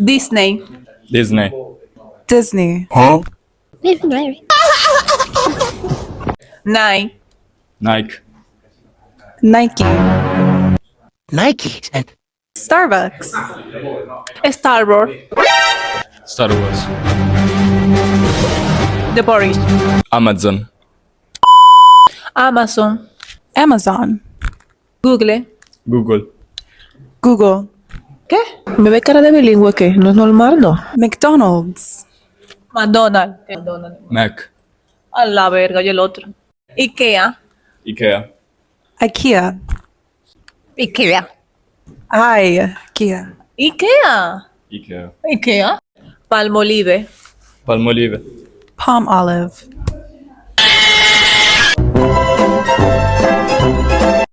Disney. Disney. Disney. Nike. Nike. Nike. Nike. Starbucks. Star Wars. Star Wars. The Boris. Amazon. Amazon. Amazon. Google. Google. Google. ¿Qué? ¿Me ve cara de bilingüe qué? ¿No es normal, no? McDonald's. McDonald's. Mac. A la verga, y el otro. Ikea. Ikea. IKEA. Ikea. IKEA. Ikea. Ikea. Ikea. Palmolive. Palmolive. Palm olive.